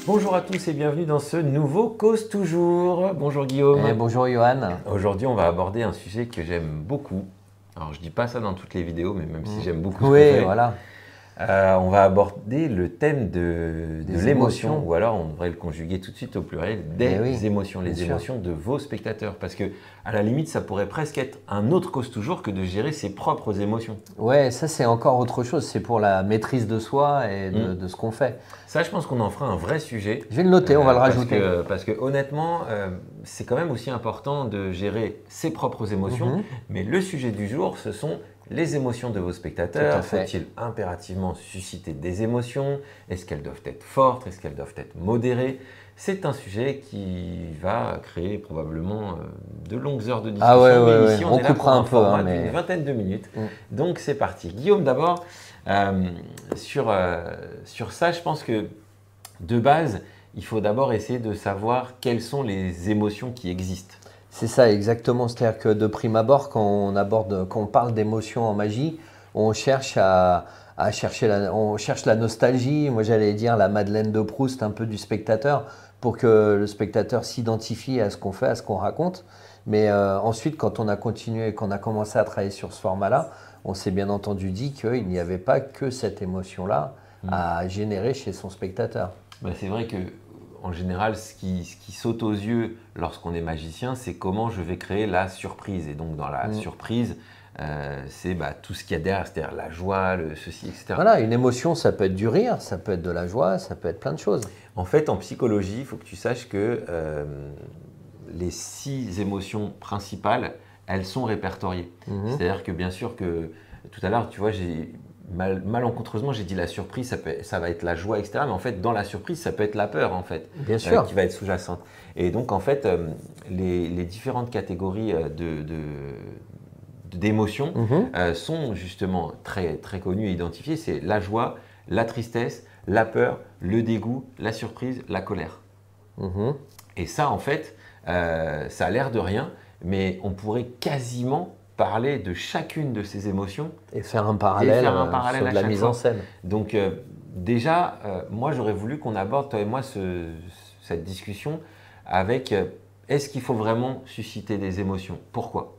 Bonjour à tous et bienvenue dans ce nouveau Cause Toujours. Bonjour Guillaume. Bonjour Johan. Aujourd'hui, on va aborder un sujet que j'aime beaucoup. Alors, je dis pas ça dans toutes les vidéos, mais même si j'aime beaucoup ce qu'on Oui, fait, voilà. on va aborder le thème de Des l'émotion, émotions. ou alors on devrait le conjuguer tout de suite au pluriel, Eh des oui, émotions, les bien sûr. émotions de vos spectateurs. Parce que, à la limite, ça pourrait presque être un autre Cause Toujours que de gérer ses propres émotions. Ouais, ça c'est encore autre chose. C'est pour la maîtrise de soi et de ce qu'on fait. Ça, je pense qu'on en fera un vrai sujet. Je vais le noter, on va le rajouter. Parce que honnêtement, c'est quand même aussi important de gérer ses propres émotions. Mais le sujet du jour, ce sont les émotions de vos spectateurs. Tout à fait. Faut-il impérativement susciter des émotions? Est-ce qu'elles doivent être fortes? Est-ce qu'elles doivent être modérées? C'est un sujet qui va créer probablement de longues heures de discussion. Ah ouais, mais ouais, ici, ouais. on On est là pour coupera un un peu, format hein, mais- d'une vingtaine de minutes. Donc, c'est parti. Guillaume, d'abord, sur ça, je pense que de base, il faut d'abord essayer de savoir quelles sont les émotions qui existent. C'est ça, exactement. C'est-à-dire que de prime abord, quand on parle d'émotions en magie, on cherche on cherche la nostalgie. Moi, j'allais dire la Madeleine de Proust, un peu du spectateur, pour que le spectateur s'identifie à ce qu'on fait, à ce qu'on raconte. Mais ensuite, quand on a continué, qu'on a commencé à travailler sur ce format-là, on s'est bien entendu dit qu'il n'y avait pas que cette émotion-là à générer chez son spectateur. Ben, c'est vrai que en général, ce qui saute aux yeux lorsqu'on est magicien, c'est comment je vais créer la surprise. Et donc, dans la surprise, c'est tout ce qu'il y a derrière, c'est-à-dire la joie, le ceci, etc. Voilà, une émotion, ça peut être du rire, ça peut être de la joie, ça peut être plein de choses. En fait, en psychologie, il faut que tu saches que les 6 émotions principales, elles sont répertoriées. C'est-à-dire que bien sûr que tout à l'heure, tu vois, malencontreusement, j'ai dit la surprise, ça va être la joie, etc. Mais en fait, dans la surprise, ça peut être la peur, en fait, Bien sûr. qui va être sous-jacente. Et donc, en fait, les différentes catégories d'émotions sont justement très, très connues et identifiées. C'est la joie, la tristesse, la peur, le dégoût, la surprise, la colère. Et ça, en fait, ça a l'air de rien, mais on pourrait quasiment parler de chacune de ces émotions Et faire un parallèle, sur à de la chaque mise fois. en scène. Donc déjà, moi j'aurais voulu qu'on aborde, toi et moi, cette discussion avec est-ce qu'il faut vraiment susciter des émotions? Pourquoi?